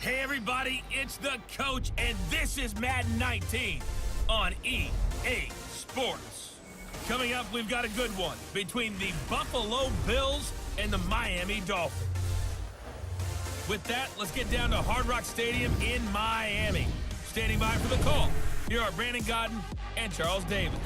Hey everybody, it's the coach, and this is Madden 19 on EA Sports. Coming up, we've got a good one between the Buffalo Bills and the Miami Dolphins. With that, let's get down to Hard Rock Stadium in Miami. Standing by for the call, here are Brandon Godden and Charles Davis.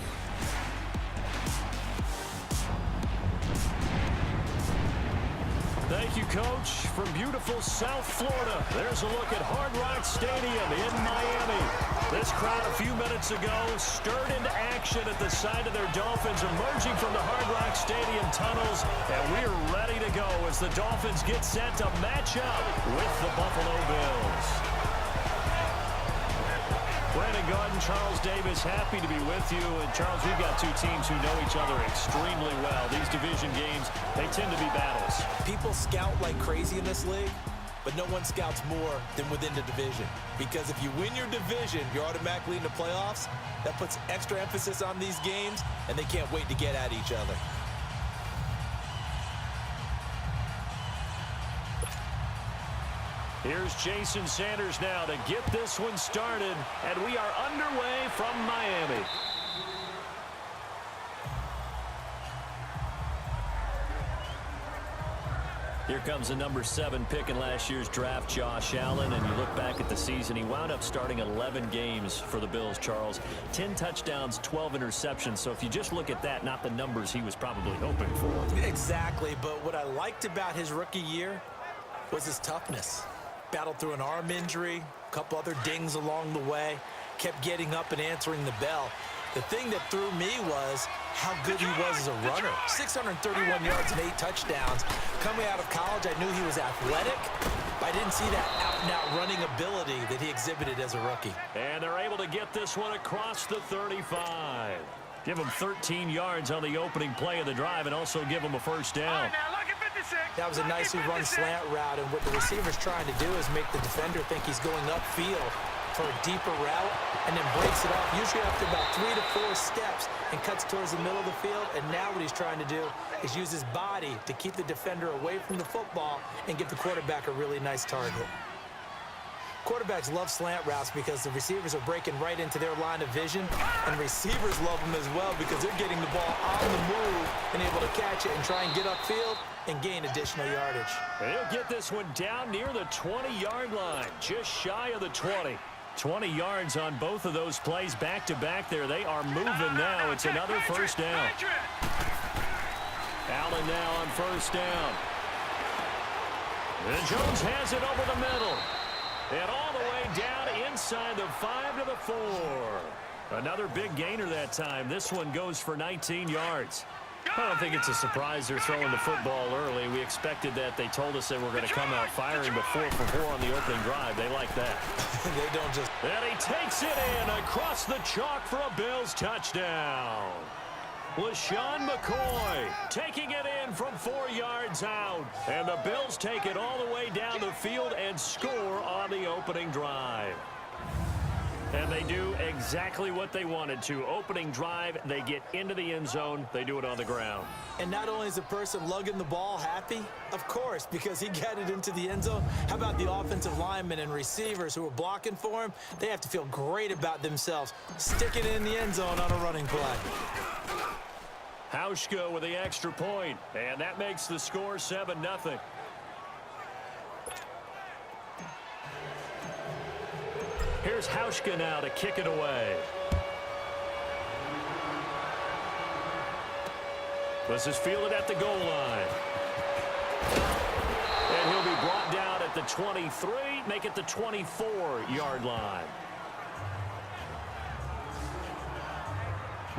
Thank you, Coach. From beautiful South Florida, there's a look at Hard Rock Stadium in Miami. This crowd a few minutes ago stirred into action at the side of their Dolphins emerging from the Hard Rock Stadium tunnels, and we're ready to go as the Dolphins get set to match up with the Buffalo Bills. Brandon Godden, Charles Davis, happy to be with you. And Charles, we've got two teams who know each other extremely well. These division games, they tend to be battles. People scout like crazy in this league, but no one scouts more than within the division. Because if you win your division, you're automatically in the playoffs. That puts extra emphasis on these games, and they can't wait to get at each other. Here's Jason Sanders now to get this one started, and we are underway from Miami. Here comes the number 7 pick in last year's draft, Josh Allen, and you look back at the season, he wound up starting 11 games for the Bills, Charles. 10 touchdowns, 12 interceptions, so if you just look at that, not the numbers he was probably hoping for. Exactly, but what I liked about his rookie year was his toughness. Battled through an arm injury, a couple other dings along the way, kept getting up and answering the bell. The thing that threw me was how good he was as a runner. 631 yards and 8 touchdowns. Coming out of college, I knew he was athletic, but I didn't see that out-and-out running ability that he exhibited as a rookie. And they're able to get this one across the 35. Give him 13 yards on the opening play of the drive and also give him a first down. That was a nicely run slant route, and what the receiver's trying to do is make the defender think he's going upfield for a deeper route and then breaks it off, usually after about 3 to 4 steps, and cuts towards the middle of the field. And now what he's trying to do is use his body to keep the defender away from the football and give the quarterback a really nice target. Quarterbacks love slant routes because the receivers are breaking right into their line of vision, and receivers love them as well because they're getting the ball on the move and able to catch it and try and get upfield and gain additional yardage. He'll get this one down near the 20-yard line, just shy of the 20. 20 yards on both of those plays back-to-back there. They are moving now. It's another first down. Allen now on first down. And Jones has it over the middle. And all the way down inside the 5 to the 4. Another big gainer that time. This one goes for 19 yards. I don't think it's a surprise they're throwing the football early. We expected that. They told us they were going to come out firing, but 4 for 4 on the opening drive. They like that. They don't just... And he takes it in across the chalk for a Bills touchdown. LaShawn McCoy taking it in from 4 yards out. And the Bills take it all the way down the field and score on the opening drive. And they do exactly what they wanted to. Opening drive, they get into the end zone. They do it on the ground. And not only is the person lugging the ball happy, of course, because he got it into the end zone. How about the offensive linemen and receivers who are blocking for him? They have to feel great about themselves, sticking it in the end zone on a running play. Hauschka with the extra point, and that makes the score 7-0. Here's Hauschka now to kick it away. This is fielded at the goal line. And he'll be brought down at the 23, make it the 24-yard line.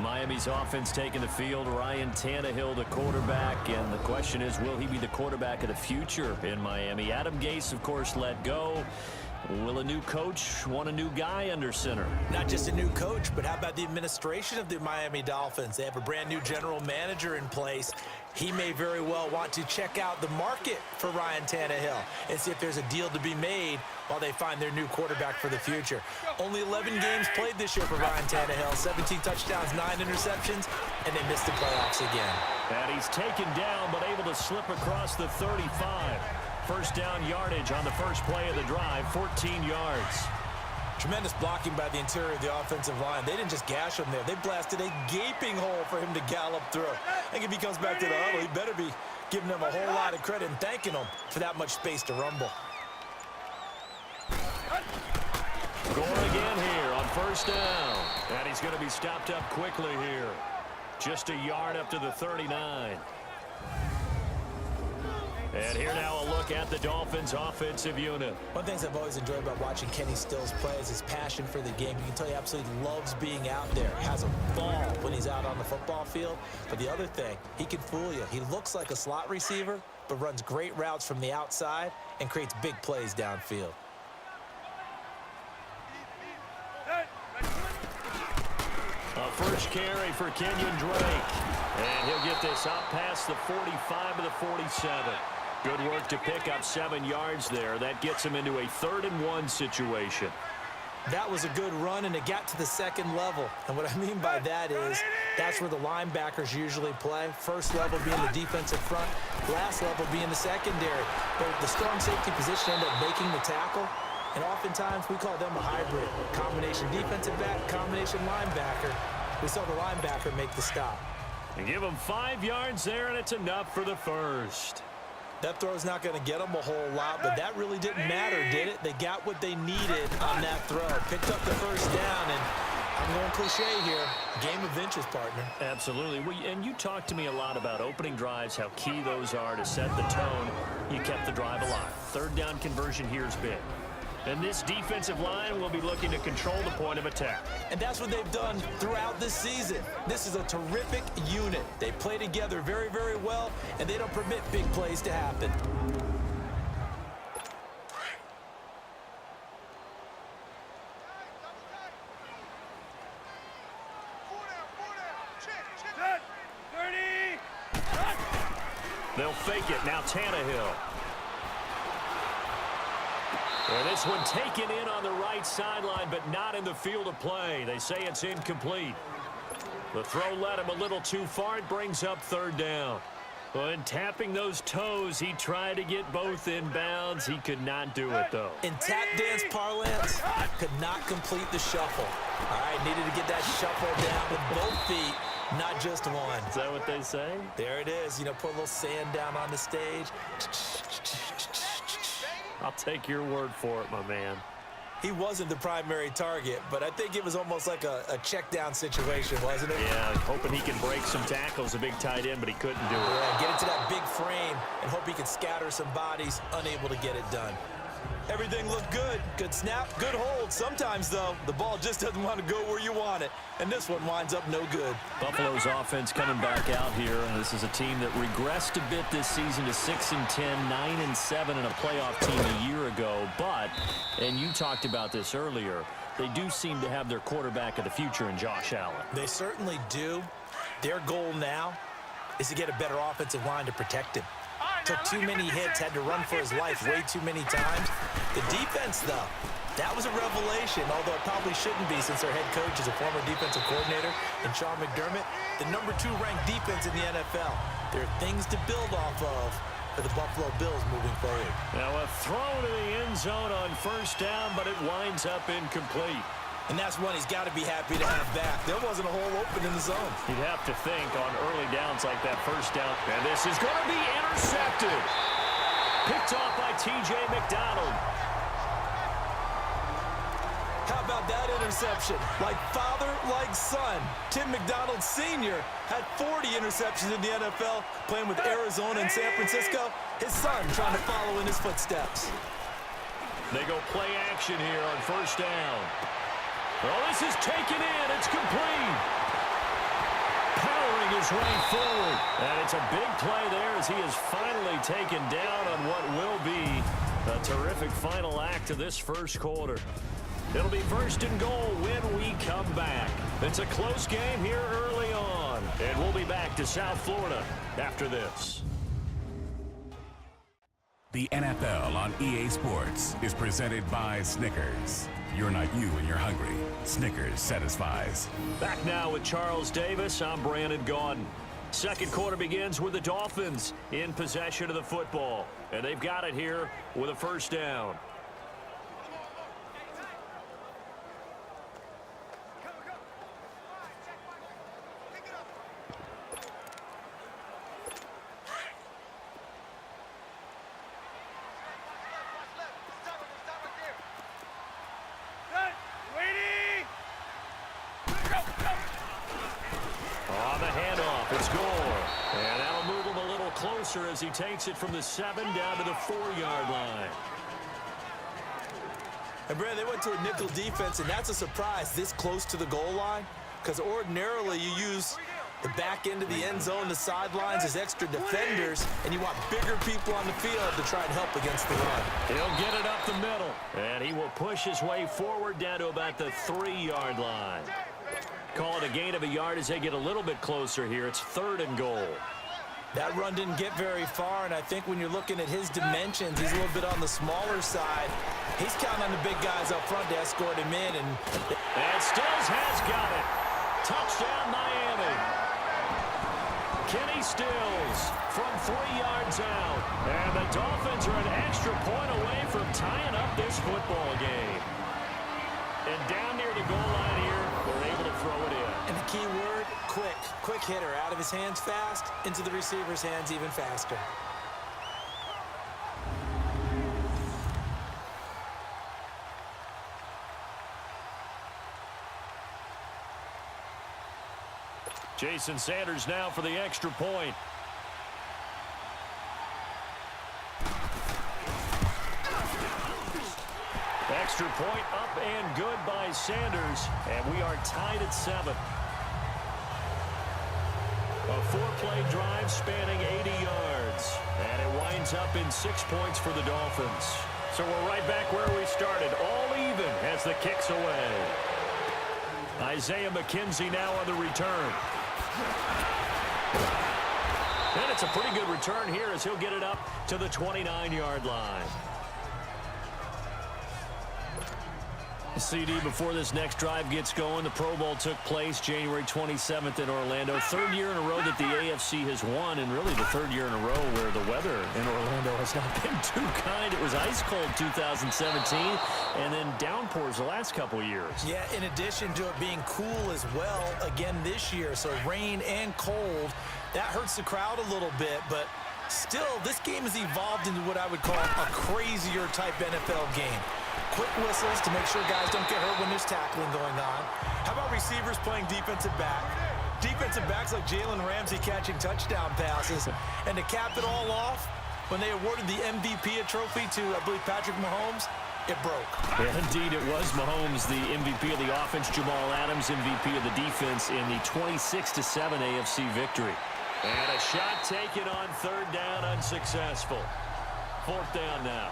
Miami's offense taking the field. Ryan Tannehill, the quarterback. And the question is, will he be the quarterback of the future in Miami? Adam Gase, of course, let go. Will a new coach want a new guy under center? Not just a new coach, but how about the administration of the Miami Dolphins? They have a brand new general manager in place. He may very well want to check out the market for Ryan Tannehill and see if there's a deal to be made while they find their new quarterback for the future. Only 11 games played this year for Ryan Tannehill, 17 touchdowns, 9 interceptions, and they missed the playoffs again. And he's taken down but able to slip across the 35. First down yardage on the first play of the drive, 14 yards. Tremendous blocking by the interior of the offensive line. They didn't just gash him there. They blasted a gaping hole for him to gallop through. I think if he comes back to the huddle, he better be giving them a whole lot of credit and thanking them for that much space to rumble. Going again here on first down. And he's going to be stopped up quickly here. Just a yard up to the 39. And here now a look at the Dolphins offensive unit. One of the things I've always enjoyed about watching Kenny Stills play is his passion for the game. You can tell he absolutely loves being out there, has a ball when he's out on the football field. But the other thing, he can fool you. He looks like a slot receiver, but runs great routes from the outside and creates big plays downfield. A first carry for Kenyon Drake. And he'll get this up past the 45 to the 47. Good work to pick up 7 yards there. That gets him into a 3rd-and-1 situation. That was a good run, and it got to the second level. And what I mean by that is that's where the linebackers usually play. First level being the defensive front, last level being the secondary. But the strong safety position ended up making the tackle. And oftentimes we call them a hybrid. Combination defensive back, combination linebacker. We saw the linebacker make the stop. And give him 5 yards there, and it's enough for the first. That throw's not going to get them a whole lot, but that really didn't matter, did it? They got what they needed on that throw. Picked up the first down, and I'm going cliche here. Game of inches, partner. Absolutely. And you talked to me a lot about opening drives, how key those are to set the tone. You kept the drive alive. 3rd down conversion here is big. And this defensive line will be looking to control the point of attack. And that's what they've done throughout this season. This is a terrific unit. They play together very, very well, and they don't permit big plays to happen. They'll fake it. Now Tannehill. And this one taken in on the right sideline, but not in the field of play. They say it's incomplete. The throw led him a little too far. It brings up 3rd down. When tapping those toes, he tried to get both in bounds. He could not do it, though. In tap dance parlance, could not complete the shuffle. All right, needed to get that shuffle down with both feet, not just one. Is that what they say? There it is. You know, put a little sand down on the stage. I'll take your word for it, my man. He wasn't the primary target, but I think it was almost like a check down situation, wasn't it? Yeah, hoping he can break some tackles, a big tight end, but he couldn't do it. Yeah, get into that big frame and hope he can scatter some bodies, unable to get it done. Everything looked good. Good snap, good hold. Sometimes, though, the ball just doesn't want to go where you want it, and this one winds up no good. Buffalo's offense coming back out here, and this is a team that regressed a bit this season to 6-10, 9-7 in a playoff team a year ago. But, and you talked about this earlier, they do seem to have their quarterback of the future in Josh Allen. They certainly do. Their goal now is to get a better offensive line to protect him. Took too many hits, had to run for his life way too many times. The defense, though, that was a revelation, although it probably shouldn't be since their head coach is a former defensive coordinator and Sean McDermott, the #2 ranked defense in the NFL. There are things to build off of for the Buffalo Bills moving forward. Now a throw to the end zone on first down, but it winds up incomplete. And that's one he's got to be happy to have back. There wasn't a hole open in the zone. You'd have to think on early downs like that first down. And this is going to be intercepted. Picked off by T.J. McDonald. How about that interception? Like father, like son. Tim McDonald Sr. had 40 interceptions in the NFL, playing with Arizona and San Francisco. His son trying to follow in his footsteps. They go play action here on first down. Well, this is taken in. It's complete. Powering his way forward. And it's a big play there as he is finally taken down on what will be a terrific final act of this first quarter. It'll be 1st and goal when we come back. It's a close game here early on. And we'll be back to South Florida after this. The NFL on EA Sports is presented by Snickers. You're not you when you're hungry. Snickers satisfies. Back now with Charles Davis. I'm Brandon Gaudin. Second quarter begins with the Dolphins in possession of the football. And they've got it here with a first down. On the handoff, it's Gore. And that'll move him a little closer as he takes it from the 7 down to the 4-yard line. And, Brad, they went to a nickel defense, and that's a surprise this close to the goal line, because ordinarily you use the back end of the end zone, the sidelines as extra defenders, and you want bigger people on the field to try and help against the run. He'll get it up the middle, and he will push his way forward down to about the 3-yard line. Call it a gain of a yard as they get a little bit closer here. It's 3rd and goal. That run didn't get very far, and I think when you're looking at his dimensions, he's a little bit on the smaller side. He's counting on the big guys up front to escort him in. And Stills has got it. Touchdown, Miami. Kenny Stills from 3 yards out. And the Dolphins are an extra point away from tying up this football game. And down near the goal line here, they're able to throw it in. And the key word, quick. Quick hitter. Out of his hands fast, into the receiver's hands even faster. Jason Sanders now for the extra point. Extra point up and good by Sanders, and we are tied at 7. A 4-play drive spanning 80 yards, and it winds up in 6 points for the Dolphins. So we're right back where we started, all even as the kick's away. Isaiah McKenzie now on the return. And it's a pretty good return here as he'll get it up to the 29-yard line. CD before this next drive gets going. The Pro Bowl took place January 27th in Orlando. 3rd year in a row that the AFC has won, and really the 3rd year in a row where the weather in Orlando has not been too kind. It was ice cold 2017, and then downpours the last couple of years. Yeah, in addition to it being cool as well again this year, so rain and cold, that hurts the crowd a little bit, but still, this game has evolved into what I would call a crazier type NFL game. Quick whistles to make sure guys don't get hurt when there's tackling going on. How about receivers playing defensive back? Defensive backs like Jalen Ramsey catching touchdown passes. And to cap it all off, when they awarded the MVP trophy to, I believe, Patrick Mahomes, it broke. Yeah, indeed, it was Mahomes, the MVP of the offense, Jamal Adams, MVP of the defense in the 26-7 AFC victory. And a shot taken on 3rd down, unsuccessful. 4th down now.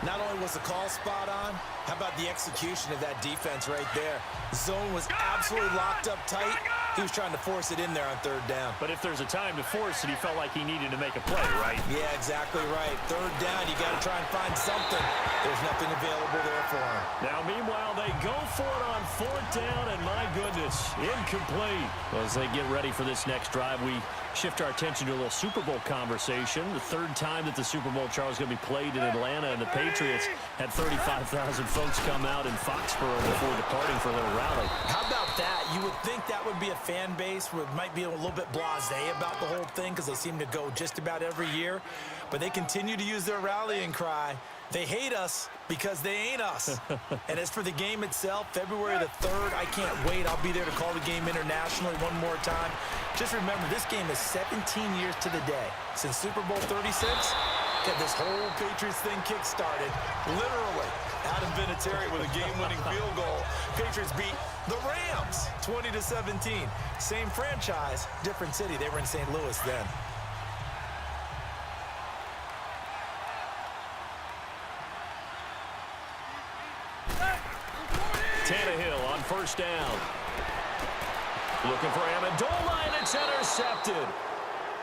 Not only was the call spot on, how about the execution of that defense right there? Zone was absolutely locked up tight. He was trying to force it in there on 3rd down. But if there's a time to force it, he felt like he needed to make a play, right? Yeah, exactly right. 3rd down, you got to try and find something. There's nothing available there for him. Now, meanwhile, they go for it on 4th down, and my goodness, incomplete. Well, as they get ready for this next drive, we shift our attention to a little Super Bowl conversation. The 3rd time that the Super Bowl, Charles, is going to be played in Atlanta, and the Patriots had 35,000 folks come out in Foxborough before departing for a little rally. How about that? You would think that would be a fan base who might be a little bit blasé about the whole thing because they seem to go just about every year. But they continue to use their rallying cry. They hate us because they ain't us. And as for the game itself, February the 3rd, I can't wait. I'll be there to call the game internationally one more time. Just remember, this game is 17 years to the day since Super Bowl 36. Get this whole Patriots thing kick-started. Literally, Adam Vinatieri with a game-winning field goal. Patriots beat the Rams 20-17. Same franchise, different city. They were in St. Louis then. Tannehill on 1st down. Looking for Amendola, and it's intercepted.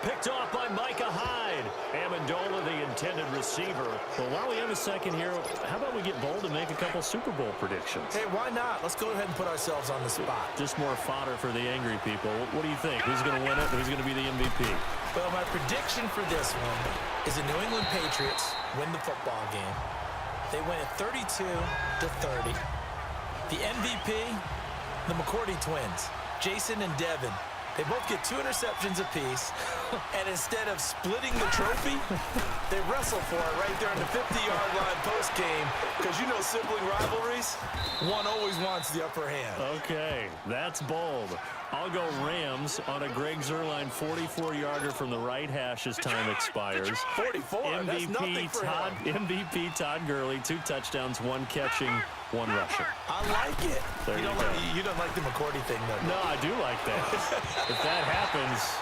picked off by Micah Hyde. Amendola, the intended receiver. Well, while we have a second here, how about we get bold and make a couple Super Bowl predictions? Hey, why not? Let's go ahead and put ourselves on the spot. Just more fodder for the angry people. What do you think? Who's going to win it? Who's going to be the MVP? Well, my prediction for this one is the New England Patriots win the football game. They win it 32-30. The MVP, the McCourty twins, Jason and Devin. They both get 2 interceptions apiece, and instead of splitting the trophy, they wrestle for it right there on the 50-yard line post-game, because you know sibling rivalries, one always wants the upper hand. Okay, that's bold. I'll go Rams on a Greg Zuerlein 44-yarder from the right hash as time expires. 44, that's nothing for him. MVP Todd Gurley, 2 touchdowns, 1 catching, 1 rushing. I like it. There you go. You don't like the McCourty thing, though. No, I do like that. If that happens,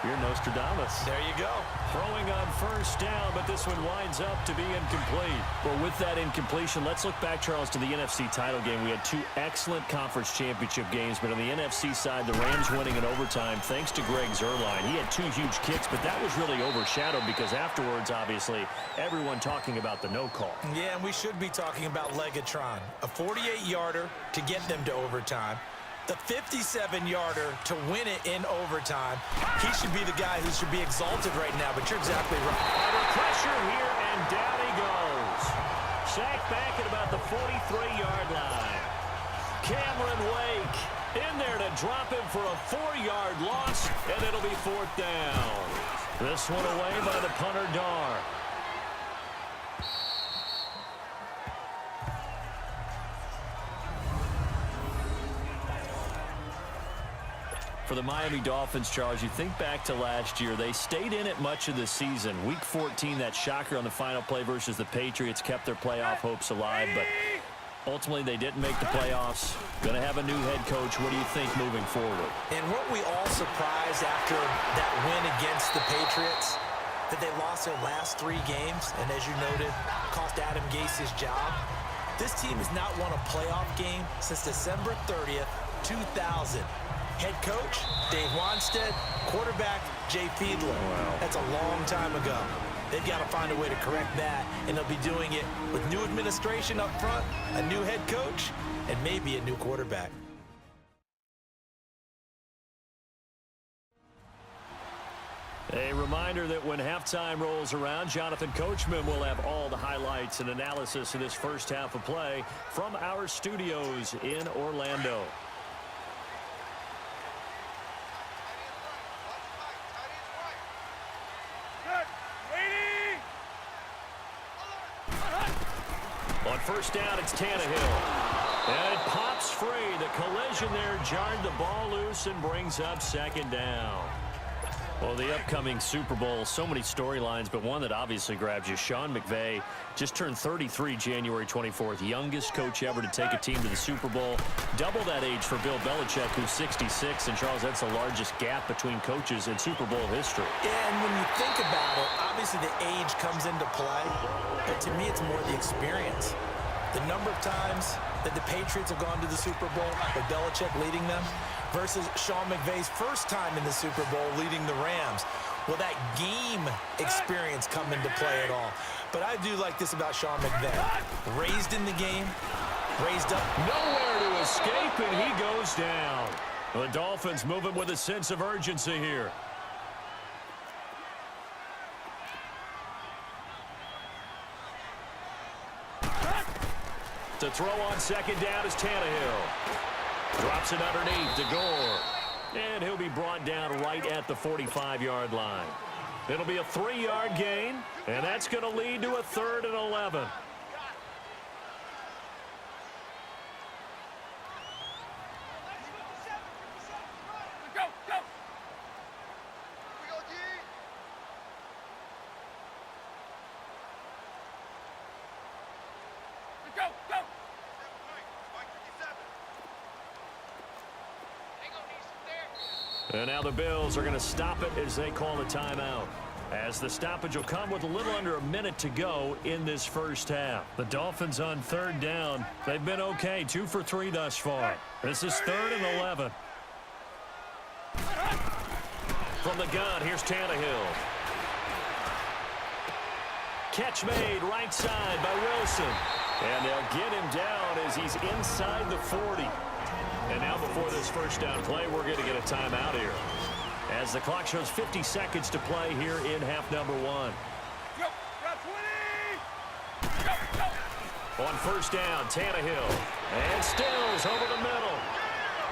you're Nostradamus. There you go. Throwing on first down, but this one winds up to be incomplete. Well, with that incompletion, let's look back, Charles, to the NFC title game. We had 2 excellent conference championship games, but on the NFC side, the Rams winning in overtime thanks to Greg Zuerlein. He had 2 huge kicks, but that was really overshadowed because afterwards, obviously, everyone talking about the no call. Yeah, and we should be talking about Legatron. A 48-yarder to get them to overtime. The 57-yarder to win it in overtime. He should be the guy who should be exalted right now, but you're exactly right. Under pressure here, and down he goes. Sacked back at about the 43-yard line. Cameron Wake in there to drop him for a 4-yard loss, and it'll be 4th down. This one away by the punter, Dar. For the Miami Dolphins, Charles, you think back to last year. They stayed in it much of the season. Week 14, that shocker on the final play versus the Patriots kept their playoff hopes alive, but ultimately they didn't make the playoffs. Going to have a new head coach. What do you think moving forward? And weren't we all surprised after that win against the Patriots that they lost their last 3 games, and as you noted, cost Adam Gase his job? This team has not won a playoff game since December 30th, 2000. Head coach, Dave Wanstead. Quarterback, Jay Fiedler. Wow. That's a long time ago. They've got to find a way to correct that, and they'll be doing it with new administration up front, a new head coach, and maybe a new quarterback. A reminder that when halftime rolls around, Jonathan Coachman will have all the highlights and analysis of this first half of play from our studios in Orlando. On first down, it's Tannehill. And it pops free. The collision there jarred the ball loose and brings up 2nd down. Well, the upcoming Super Bowl, so many storylines, but one that obviously grabs you. Sean McVay just turned 33 January 24th, youngest coach ever to take a team to the Super Bowl. Double that age for Bill Belichick, who's 66. And, Charles, that's the largest gap between coaches in Super Bowl history. Yeah, and when you think about it, obviously the age comes into play, but to me it's more the experience. The number of times that the Patriots have gone to the Super Bowl with Belichick leading them versus Sean McVay's first time in the Super Bowl leading the Rams. Will that game experience come into play at all? But I do like this about Sean McVay. Raised in the game, raised up. Nowhere to escape, and he goes down. The Dolphins moving with a sense of urgency here. To throw on 2nd down is Tannehill. Drops it underneath to Gore. And he'll be brought down right at the 45-yard line. It'll be a 3-yard gain, and that's going to lead to a 3rd and 11. And now the Bills are going to stop it as they call a timeout. As the stoppage will come with a little under a minute to go in this first half. The Dolphins on 3rd down. They've been okay, 2 for 3 thus far. This is 3rd and 11. From the gun, here's Tannehill. Catch made right side by Wilson. And they'll get him down as he's inside the 40. And now before this first down play, we're going to get a timeout here, as the clock shows 50 seconds to play here in half number 1. On first down, Tannehill. And Stills over the middle.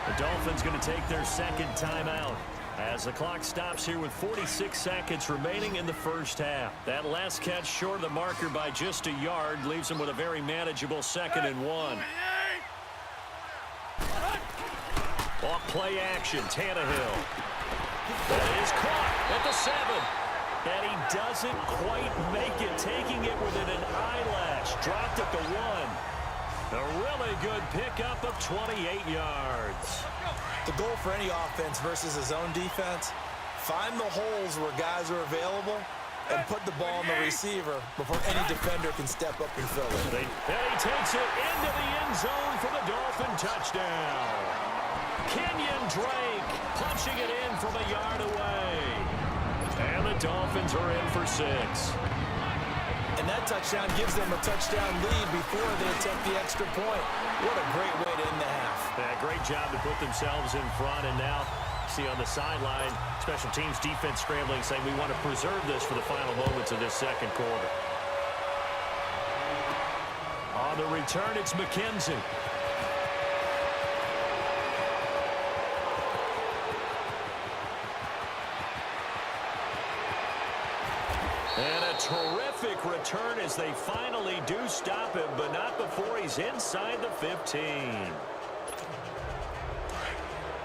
The Dolphins going to take their second timeout, as the clock stops here with 46 seconds remaining in the first half. That last catch short of the marker by just a yard leaves them with a very manageable 2nd and 1. Off play action, Tannehill. That is caught at the 7. And he doesn't quite make it, taking it within an eyelash. Dropped at the 1. A really good pickup of 28 yards. The goal for any offense versus a zone defense, find the holes where guys are available and put the ball on the receiver before any defender can step up and fill it. And he takes it into the end zone for the Dolphin touchdown. Kenyon Drake punching it in from a yard away. And the Dolphins are in for 6. And that touchdown gives them a touchdown lead before they attempt the extra point. What a great way to end the half. Yeah, great job to put themselves in front. And now, see on the sideline, special teams defense scrambling, saying we want to preserve this for the final moments of this second quarter. On the return, it's McKenzie. And a terrific return as they finally do stop him, but not before he's inside the 15.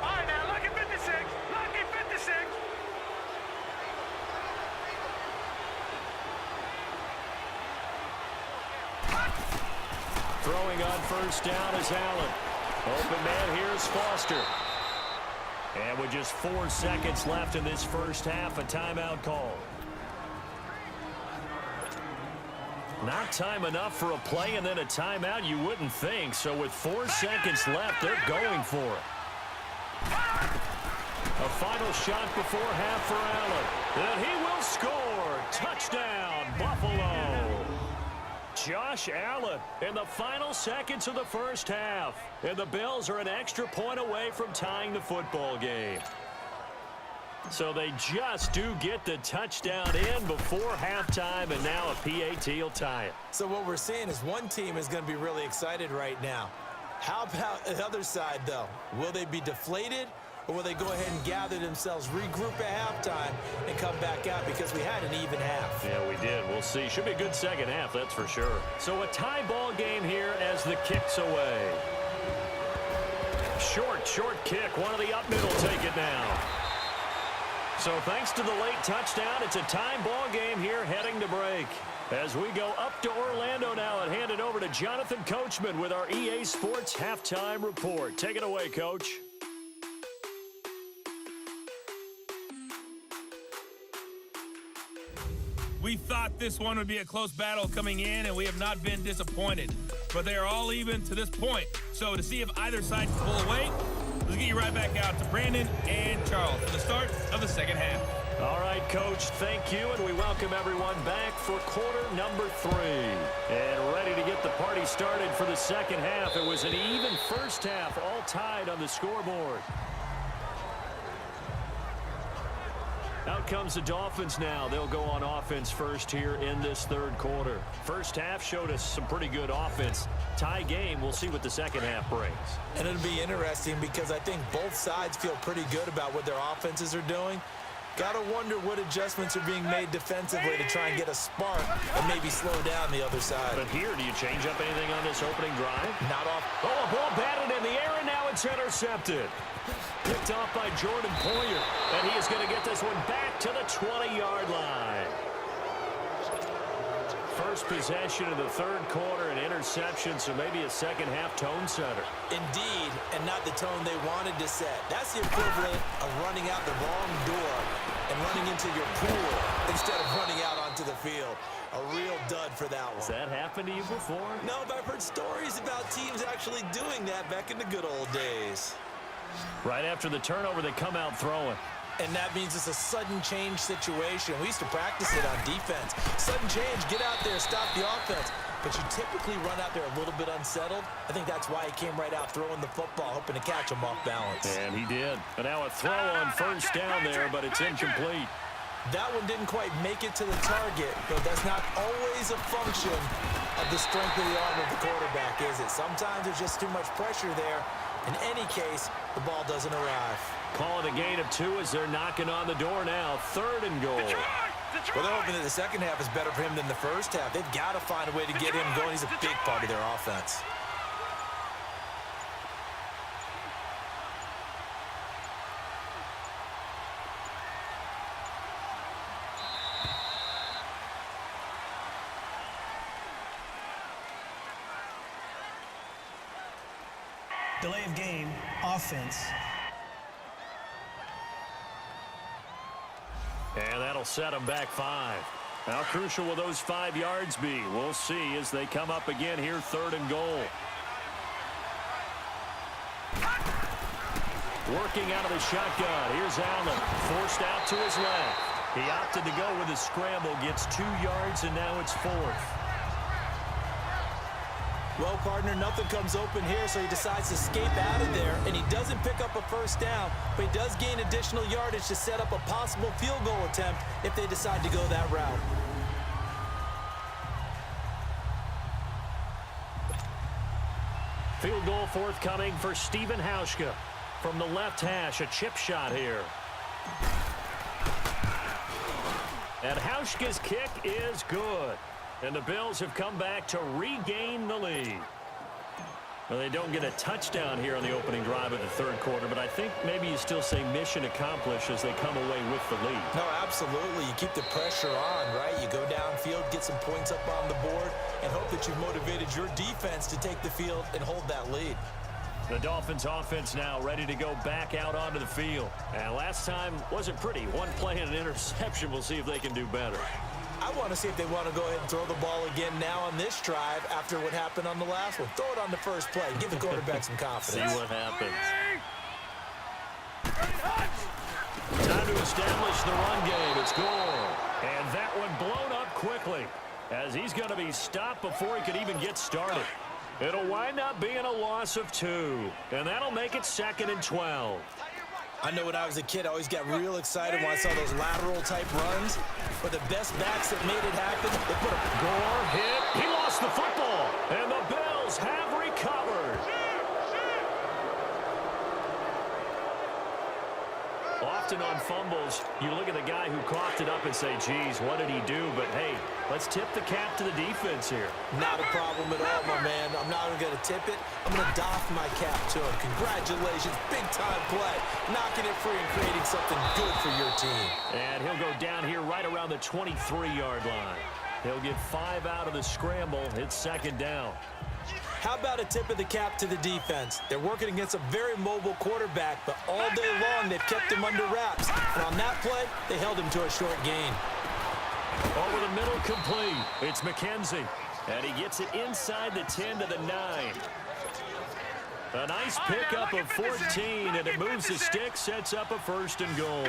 All right, now, lucky 56. Lucky 56. Throwing on first down is Allen. Open man here is Foster. And with just 4 seconds left in this first half, a timeout call. Not time enough for a play and then a timeout, you wouldn't think. So with 4 seconds left, they're going for it. A final shot before half for Allen. And he will score. Touchdown, Buffalo. Josh Allen in the final seconds of the first half. And the Bills are an extra point away from tying the football game. So they just do get the touchdown in before halftime, and now a PAT will tie it. So what we're seeing is one team is going to be really excited right now. How about the other side, though? Will they be deflated, or will they go ahead and gather themselves, regroup at halftime, and come back out because we had an even half? Yeah, we did. We'll see. Should be a good second half, that's for sure. So a tie ball game here as the kick's away. Short kick. One of the up middle take it now. So thanks to the late touchdown, it's a time ball game here heading to break. As we go up to Orlando now and hand it over to Jonathan Coachman with our EA Sports Halftime Report. Take it away, Coach. We thought this one would be a close battle coming in, and we have not been disappointed. But they are all even to this point. So to see if either side can pull away, let's get you right back out to Brandon and Charles for the start of the second half. All right, Coach, thank you, and we welcome everyone back for quarter number 3. And ready to get the party started for the second half. It was an even first half, all tied on the scoreboard. Out comes the Dolphins now. They'll go on offense first here in this third quarter. First half showed us some pretty good offense. Tie game, we'll see what the second half brings. And it'll be interesting because I think both sides feel pretty good about what their offenses are doing. Got to wonder what adjustments are being made defensively to try and get a spark and maybe slow down the other side. But here, do you change up anything on this opening drive? Not off. Oh, a ball batted in the air, and now it's intercepted. Picked off by Jordan Poyer, and he is going to get this one back to the 20-yard line. First possession of the third quarter, an interception, so maybe a second-half tone setter. Indeed, and not the tone they wanted to set. That's the equivalent of running out the wrong door and running into your pool instead of running out onto the field. A real dud for that one. Has that happened to you before? No, but I've heard stories about teams actually doing that back in the good old days. Right after the turnover, they come out throwing. And that means it's a sudden change situation. We used to practice it on defense. Sudden change, get out there, stop the offense. But you typically run out there a little bit unsettled. I think that's why he came right out throwing the football, hoping to catch him off balance. And he did. And now a throw on first down there, but it's incomplete. That one didn't quite make it to the target, but that's not always a function of the strength of the arm of the quarterback, is it? Sometimes there's just too much pressure there. In any case, the ball doesn't arrive. Call it a gain of 2 as they're knocking on the door now. 3rd and goal. Well, they're hoping that the second half is better for him than the first half. They've got to find a way to get him going. He's a big part of their offense. Delay of game, offense. And that'll set them back 5. How crucial will those 5 yards be? We'll see as they come up again here, 3rd and goal. Working out of the shotgun. Here's Allen, forced out to his left. He opted to go with a scramble, gets 2 yards, and now it's 4th. Well, partner, nothing comes open here, so he decides to escape out of there, and he doesn't pick up a first down, but he does gain additional yardage to set up a possible field goal attempt if they decide to go that route. Field goal forthcoming for Stephen Hauschka. From the left hash, a chip shot here. And Hauschka's kick is good. And the Bills have come back to regain the lead. Well, they don't get a touchdown here on the opening drive of the 3rd quarter, but I think maybe you still say mission accomplished as they come away with the lead. No, absolutely. You keep the pressure on, right? You go downfield, get some points up on the board, and hope that you've motivated your defense to take the field and hold that lead. The Dolphins offense now ready to go back out onto the field. And last time wasn't pretty. 1 play and an interception. We'll see if they can do better. I want to see if they want to go ahead and throw the ball again now on this drive after what happened on the last one. Throw it on the first play. Give the quarterback some confidence. See what happens. Time to establish the run game. It's Gore. And that one blown up quickly as he's going to be stopped before he could even get started. It'll wind up being a loss of 2. And that'll make it 2nd and 12. I know when I was a kid, I always got real excited when I saw those lateral-type runs. But the best backs that made it happen, they put a... Gore hit. He lost the football. And the Bills have recovered. Often on fumbles, you look at the guy who coughed it up and say, geez, what did he do? But, hey, let's tip the cap to the defense here. Not a problem at all, my man. I'm not even going to tip it. I'm going to doff my cap to him. Congratulations. Big-time play. Knocking it free and creating something good for your team. And he'll go down here right around the 23-yard line. He'll get 5 out of the scramble. It's 2nd down. How about a tip of the cap to the defense? They're working against a very mobile quarterback, but all day long they've kept him under wraps. And on that play, they held him to a short gain. Over the middle, complete. It's McKenzie. And he gets it inside the 10 to the 9. A nice pickup of 14, and it moves the stick, sets up a 1st and goal.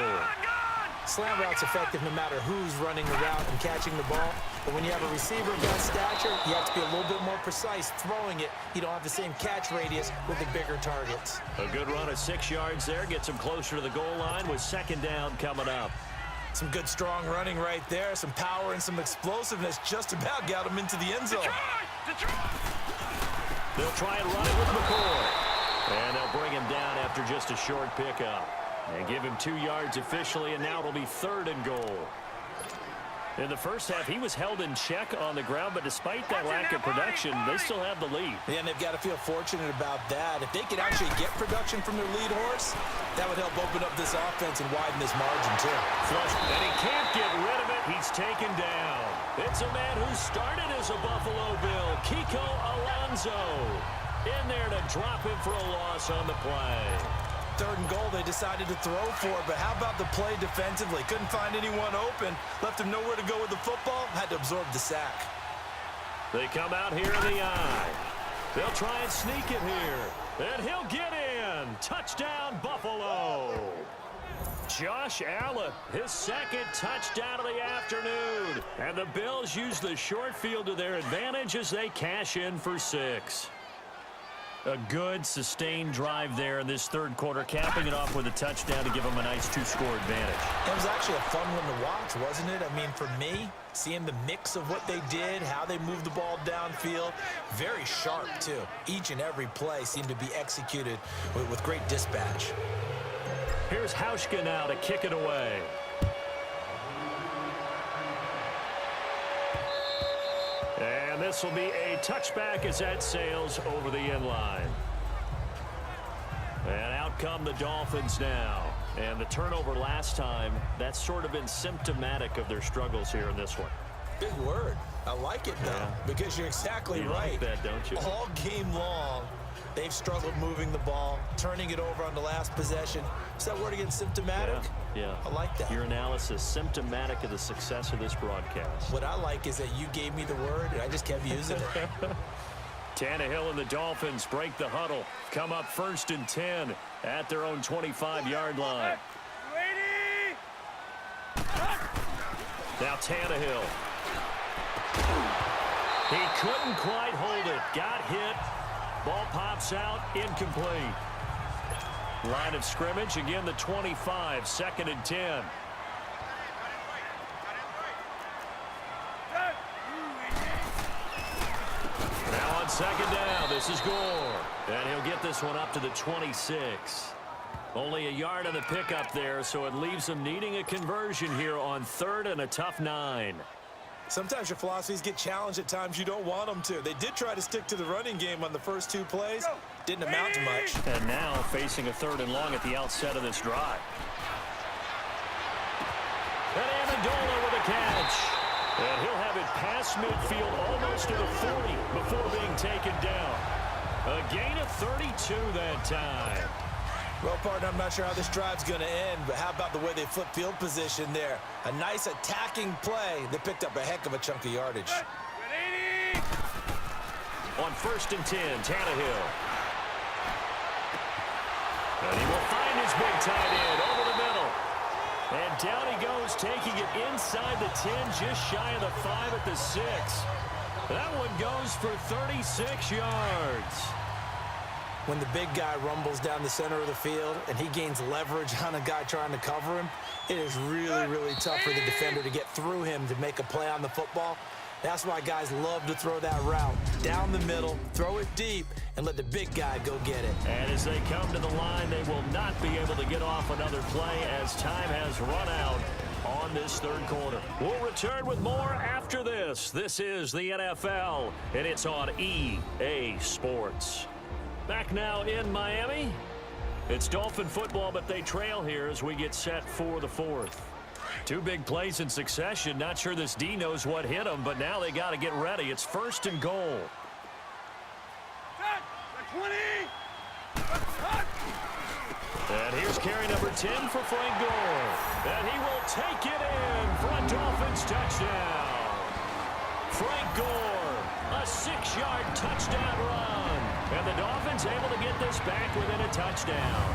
Slant route's effective no matter who's running the route and catching the ball. But when you have a receiver of that stature, you have to be a little bit more precise throwing it. You don't have the same catch radius with the bigger targets. A good run of 6 yards there gets him closer to the goal line with 2nd down coming up. Some good, strong running right there. Some power and some explosiveness just about got him into the end zone. They'll try and run it with McCoy. And they'll bring him down after just a short pickup. And give him 2 yards officially, and now it'll be 3rd and goal. In the first half, he was held in check on the ground, but despite that lack of production, they still have the lead. Yeah, and they've got to feel fortunate about that. If they could actually get production from their lead horse, that would help open up this offense and widen this margin, too. Flush, and he can't get rid of it. He's taken down. It's a man who started as a Buffalo Bill, Kiko Alonso, in there to drop him for a loss on the play. 3rd and goal, they decided to throw for it, but how about the play defensively? Couldn't find anyone open, left him nowhere to go with the football, had to absorb the sack. They come out here in the eye. They'll try and sneak it here, and he'll get in. Touchdown, Buffalo. Josh Allen, his second touchdown of the afternoon. And the Bills use the short field to their advantage as they cash in for 6. A good, sustained drive there in this third quarter, capping it off with a touchdown to give them a nice 2-score advantage. It was actually a fun one to watch, wasn't it? I mean, for me, seeing the mix of what they did, how they moved the ball downfield, very sharp, too. Each and every play seemed to be executed with great dispatch. Here's Hauschka now to kick it away. And this will be a touchback as that sails over the end line. And out come the Dolphins now. And the turnover last time, that's sort of been symptomatic of their struggles here in this one. Big word. I like it, though, because you're exactly right. You like that, don't you? All game long, they've struggled moving the ball, turning it over on the last possession. Is that word again, symptomatic? Yeah. I like that. Your analysis, symptomatic of the success of this broadcast. What I like is that you gave me the word, and I just kept using it. Tannehill and the Dolphins break the huddle. Come up 1st and 10 at their own 25-yard line. Ready? Now Tannehill. He couldn't quite hold it. Got hit. Ball pops out. Incomplete. Line of scrimmage. Again, the 25. 2nd and 10. Now on 2nd down, this is Gore. And he'll get this one up to the 26. Only a yard on the pickup there, so it leaves him needing a conversion here on 3rd and a tough 9. Sometimes your philosophies get challenged at times you don't want them to. They did try to stick to the running game on the first 2 plays. Didn't amount to much. And now facing a 3rd and long at the outset of this drive. And Amendola with a catch. And he'll have it past midfield almost to the 40 before being taken down. A gain of 32 that time. Well, partner, I'm not sure how this drive's going to end, but how about the way they flipped field position there? A nice attacking play that picked up a heck of a chunk of yardage. On 1st and 10, Tannehill. And he will find his big tight end over the middle. And down he goes, taking it inside the 10, just shy of the 5 at the 6. That one goes for 36 yards. When the big guy rumbles down the center of the field and he gains leverage on a guy trying to cover him, it is really, really tough for the defender to get through him to make a play on the football. That's why guys love to throw that route down the middle, throw it deep, and let the big guy go get it. And as they come to the line, they will not be able to get off another play as time has run out on this 3rd quarter. We'll return with more after this. This is the NFL, and it's on EA Sports. Back now in Miami. It's Dolphin football, but they trail here as we get set for the 4th. 2 big plays in succession. Not sure this D knows what hit them, but now they got to get ready. It's 1st and goal. And here's carry number 10 for Frank Gore. And he will take it in for a Dolphins touchdown. Frank Gore, a 6-yard touchdown run. And the Dolphins able to get this back within a touchdown.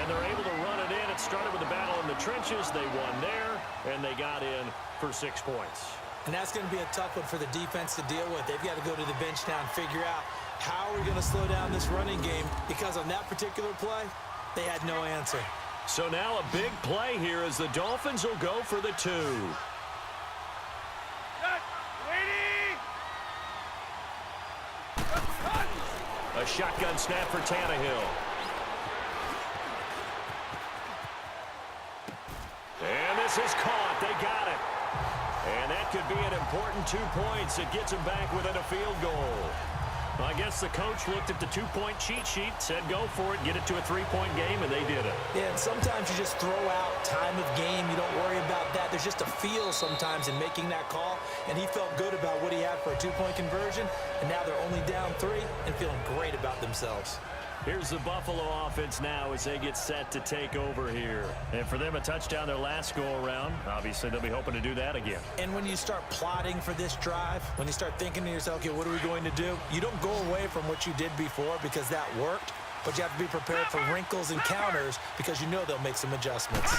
And they're able to run it in. It started with a battle in the trenches. They won there, and they got in for 6 points. And that's going to be a tough one for the defense to deal with. They've got to go to the bench now and figure out how we're going to slow down this running game, because on that particular play, they had no answer. So now a big play here as the Dolphins will go for the 2. A shotgun snap for Tannehill. And this is caught. They got it. And that could be an important 2 points. It gets them back within a field goal. I guess the coach looked at the 2-point cheat sheet, said go for it, get it to a 3-point game, and they did it. Yeah, and sometimes you just throw out time of game. You don't worry about that. There's just a feel sometimes in making that call, and he felt good about what he had for a 2-point conversion, and now they're only down 3 and feeling great about themselves. Here's the Buffalo offense now as they get set to take over here. And for them, a touchdown their last go-around. Obviously, they'll be hoping to do that again. And when you start plotting for this drive, when you start thinking to yourself, okay, what are we going to do? You don't go away from what you did before because that worked. but you have to be prepared for wrinkles and counters because you know they'll make some adjustments.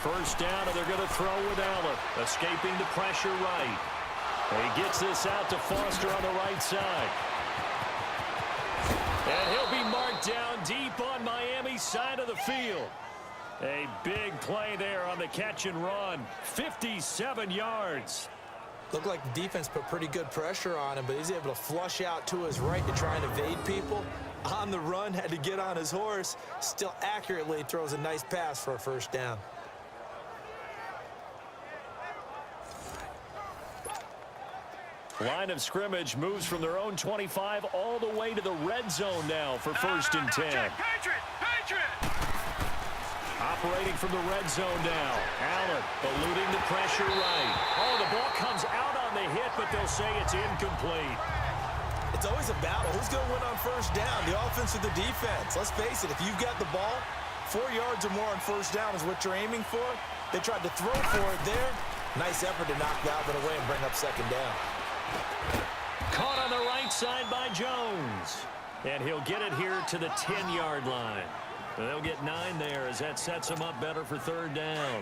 First down, and they're going to throw with Allen, escaping the pressure right. He gets this out to Foster on the right side. And he'll be marked down deep on Miami's side of the field. A big play there on the catch and run. 57 yards. Looked like the defense put pretty good pressure on him, but he's able to flush out to his right to try and evade people. On the run, had to get on his horse. Still accurately throws a nice pass for a first down. Line of scrimmage moves from their own 25 all the way to the red zone now for first and 10. Patriot! Operating from the red zone now. Allen eluding the pressure right. Oh, the ball comes out on the hit, but they'll say it's incomplete. It's always a battle. Who's going to win on first down, the offense or the defense? Let's face it, if you've got the ball, 4 yards or more on first down is what you're aiming for. They tried to throw for it there. Nice effort to knock that one away and bring up second down. Caught on the right side by Jones. And he'll get it here to the 10-yard line. They'll get 9 there as that sets him up better for third down.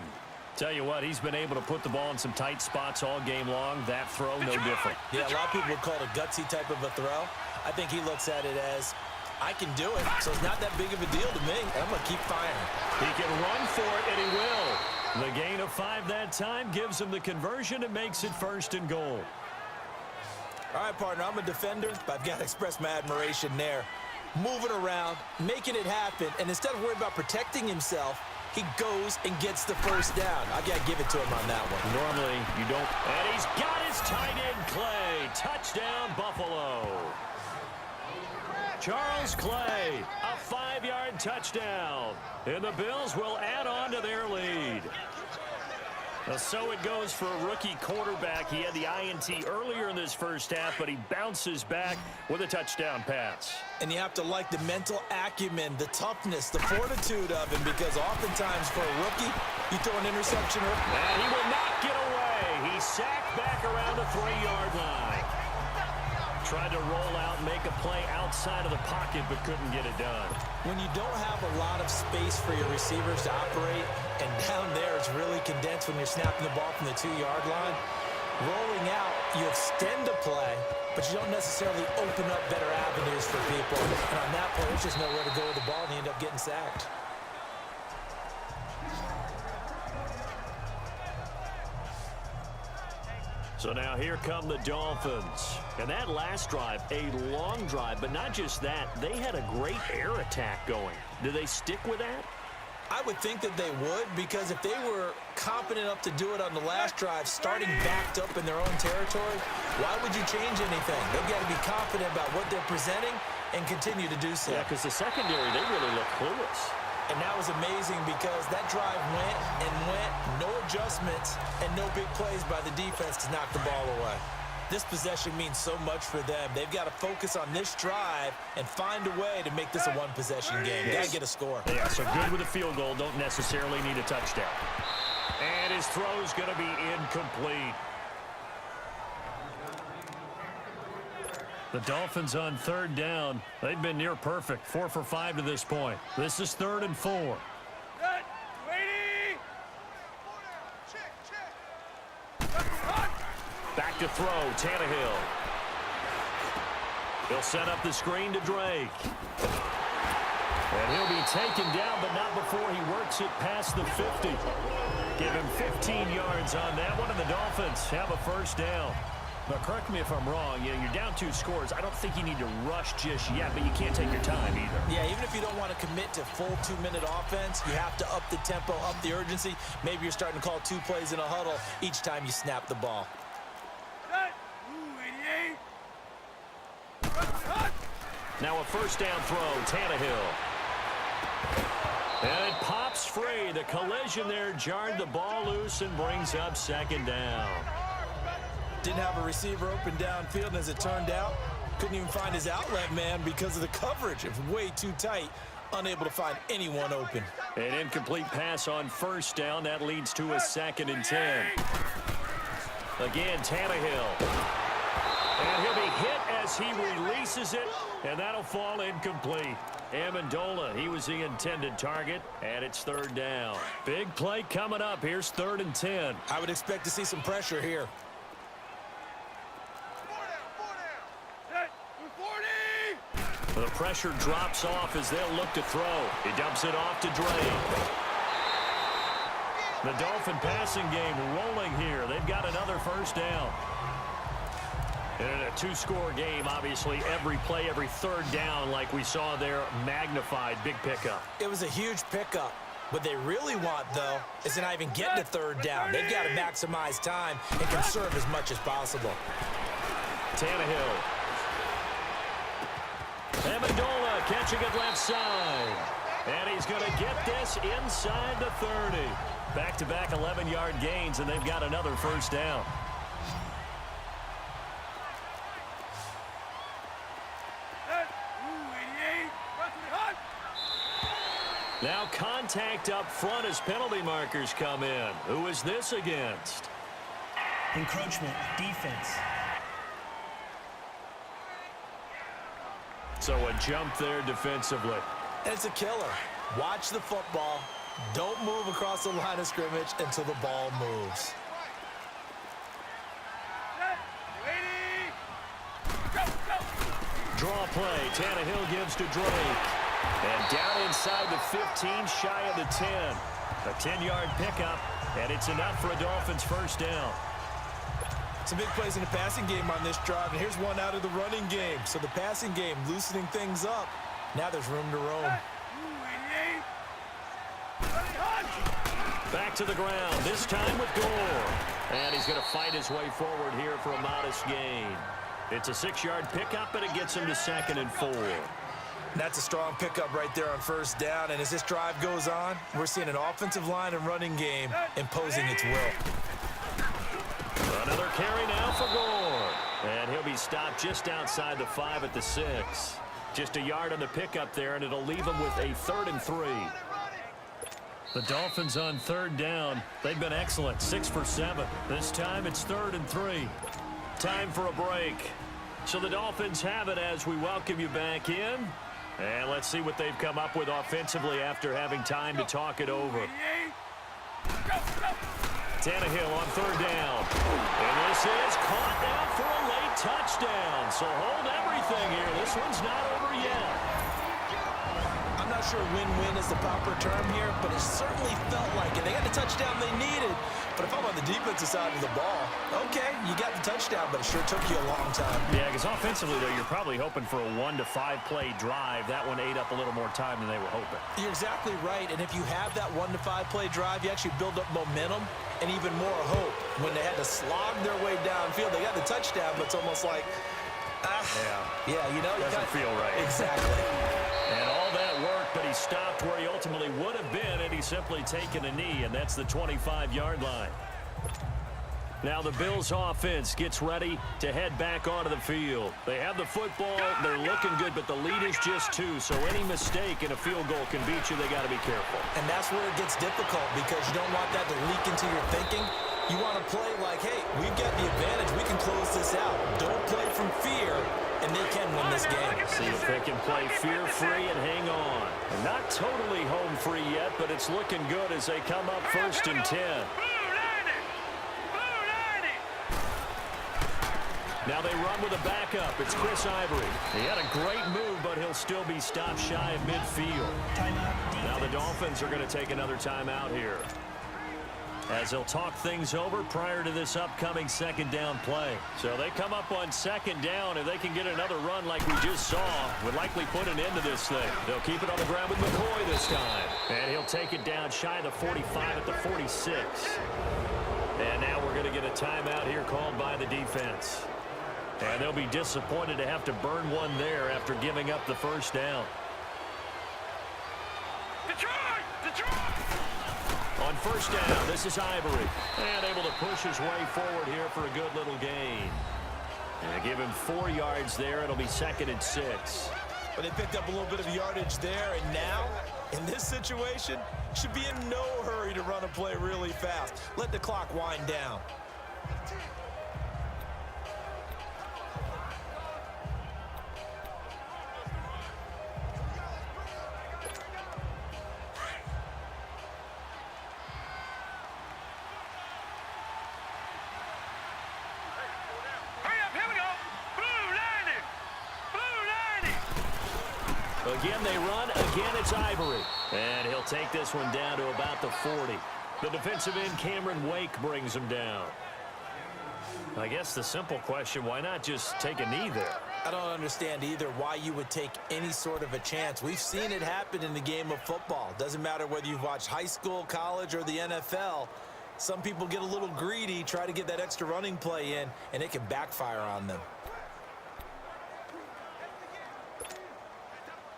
Tell you what, he's been able to put the ball in some tight spots all game long. That throw, no different. Yeah, a lot of people would call it a gutsy type of a throw. I think he looks at it as, I can do it, so it's not that big of a deal to me, and I'm going to keep firing. He can run for it, and he will. The gain of 5 that time gives him the conversion and makes it first and goal. All right, partner, I'm a defender, but I've got to express my admiration there. Moving around, making it happen, and instead of worrying about protecting himself, he goes and gets the first down. I got to give it to him on that one. Normally, you don't. And he's got his tight end, Clay. Touchdown, Buffalo. Charles Clay, a 5-yard touchdown. And the Bills will add on to their lead. So it goes for a rookie quarterback. He had the INT earlier in this first half, but he bounces back with a touchdown pass. And you have to like the mental acumen, the toughness, the fortitude of him, because oftentimes for a rookie, you throw an interception. And he will not get away. He's sacked back around the 3-yard line. Tried to roll out and make a play outside of the pocket, but couldn't get it done. When you don't have a lot of space for your receivers to operate, and down there it's really condensed when you're snapping the ball from the 2-yard line, rolling out, you extend a play, but you don't necessarily open up better avenues for people. And on that play, there's just nowhere to go with the ball, and you end up getting sacked. So now here come the Dolphins. And that last drive, a long drive, but not just that, they had a great air attack going. Do they stick with that? I would think that they would, because if they were competent enough to do it on the last drive, starting backed up in their own territory, why would you change anything? They've got to be confident about what they're presenting and continue to do so. Yeah, because the secondary, they really look clueless. And that was amazing because that drive went and went, no adjustments, and no big plays by the defense to knock the ball away. This possession means so much for them. They've got to focus on this drive and find a way to make this a one-possession game. Got to get a score. Yeah, so good with a field goal. Don't necessarily need a touchdown. And his throw's going to be incomplete. The Dolphins on third down. They've been near perfect. 4 for 5 to this point. This is 3rd and 4. Back to throw, Tannehill. He'll set up the screen to Drake. And he'll be taken down, but not before he works it past the 50. Give him 15 yards on that one, and the Dolphins have a first down. Now, correct me if I'm wrong. You're down 2 scores. I don't think you need to rush just yet, but you can't take your time either. Yeah, even if you don't want to commit to full 2-minute offense, you have to up the tempo, up the urgency. Maybe you're starting to call 2 plays in a huddle each time you snap the ball. Now a first down throw, Tannehill. And it pops free. The collision there jarred the ball loose and brings up second down. Didn't have a receiver open downfield, and as it turned out, couldn't even find his outlet man because of the coverage. It was way too tight, unable to find anyone open. An incomplete pass on first down. That leads to a 2nd and 10. Again, Tannehill. And he'll be hit as this. He releases it, and that'll fall incomplete. Amendola, he was the intended target, and it's 3rd down. Big play coming up. Here's 3rd and 10. I would expect to see some pressure here. The pressure drops off as they'll look to throw. He dumps it off to Dre. The Dolphin passing game rolling here. They've got another 1st down. And in a 2-score game, obviously, every play, every 3rd down, like we saw there, magnified. Big pickup. It was a huge pickup. What they really want, though, is to not even get to 3rd down. They've got to maximize time and conserve as much as possible. Tannehill. Amendola catching it left side. And he's going to get this inside the 30. Back-to-back 11-yard gains, and they've got another 1st down. Now contact up front as penalty markers come in. Who is this against? Encroachment, defense. So a jump there defensively. And it's a killer. Watch the football. Don't move across the line of scrimmage until the ball moves. Draw play. Tannehill gives to Drake. And down inside the 15, shy of the 10. A 10-yard pickup, and it's enough for a Dolphins 1st down. Some big plays in the passing game on this drive, and here's one out of the running game. So the passing game loosening things up. Now there's room to roam. Back to the ground, this time with Gore. And he's going to fight his way forward here for a modest gain. It's a 6-yard pickup, and it gets him to 2nd and 4. That's a strong pickup right there on 1st down. And as this drive goes on, we're seeing an offensive line and running game imposing its will. Another carry now for Gore. And he'll be stopped just outside the 5 at the 6. Just a yard on the pickup there, and it'll leave him with a 3rd and 3. The Dolphins on 3rd down. They've been excellent, 6 for 7. This time it's 3rd and 3. Time for a break. So the Dolphins have it as we welcome you back in. And let's see what they've come up with offensively after having time to talk it over. Tannehill on 3rd down. And this is caught now for a late touchdown. So hold everything here. This one's not over yet. I'm not sure win-win is the proper term here, but it certainly felt like it. They got the touchdown they needed. But if I'm on the defensive side of the ball, okay, you got the touchdown, but it sure took you a long time. Yeah, because offensively, though, you're probably hoping for a 1 to 5 play drive. That one ate up a little more time than they were hoping. You're exactly right, and if you have that 1 to 5 play drive, you actually build up momentum and even more hope. When they had to slog their way downfield, they got the touchdown, but it's almost like, yeah, you know. Doesn't feel right. Exactly. And all that work, but he stopped where he ultimately would have been, and he's simply taken a knee, and that's the 25-yard line. Now the Bills offense gets ready to head back onto the field. They have the football. They're looking good, but the lead is just 2, so any mistake in a field goal can beat you. They got to be careful. And that's where it gets difficult because you don't want that to leak into your thinking. You want to play like, hey, we've got the advantage. We can close this out. Don't play from fear, and they can win this game. See if they can play fear-free and hang on. And not totally home free yet, but it's looking good as they come up 1st and 10. Now they run with a backup. It's Chris Ivory. He had a great move, but he'll still be stopped shy of midfield. Now the Dolphins are going to take another timeout here, as they'll talk things over prior to this upcoming 2nd down play. So they come up on 2nd down. If they can get another run like we just saw, would likely put an end to this thing. They'll keep it on the ground with McCoy this time. And he'll take it down shy of the 45 at the 46. And now we're going to get a timeout here called by the defense. And they'll be disappointed to have to burn one there after giving up the 1st down. On 1st down, this is Ivory. And able to push his way forward here for a good little gain. And give him 4 yards there. It'll be 2nd and 6. But they picked up a little bit of yardage there, and now, in this situation, should be in no hurry to run a play really fast. Let the clock wind down. Again, they run. Again, it's Ivory. And he'll take this one down to about the 40. The defensive end, Cameron Wake, brings him down. I guess the simple question, why not just take a knee there? I don't understand either why you would take any sort of a chance. We've seen it happen in the game of football. Doesn't matter whether you've watched high school, college, or the NFL. Some people get a little greedy, try to get that extra running play in, and it can backfire on them.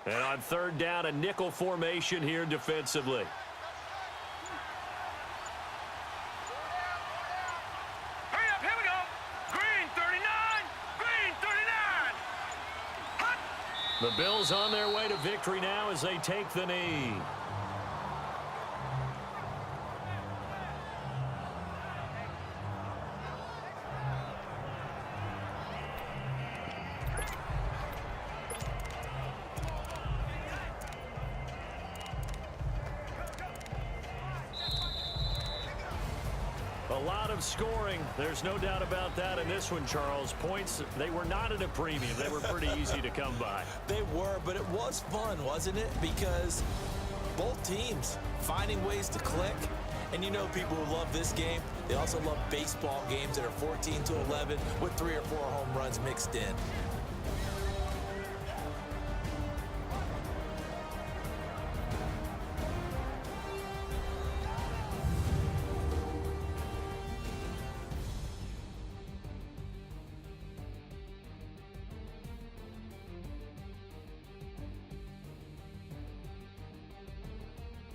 And on third down, a nickel formation here defensively. Hurry up, here we go. Green 39, green 39. The Bills on their way to victory now as they take the knee. A lot of scoring. There's no doubt about that in this one, Charles. Points, they were not at a premium. They were pretty easy to come by. They were, but it was fun, wasn't it? Because both teams finding ways to click. And you know people who love this game, they also love baseball games that are 14-11 with 3 or 4 home runs mixed in.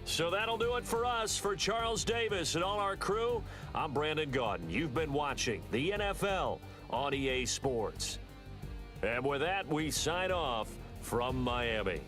So that'll do it for us. For Charles Davis and all our crew, I'm Brandon Gaudin. You've been watching the NFL on EA Sports. And with that, we sign off from Miami.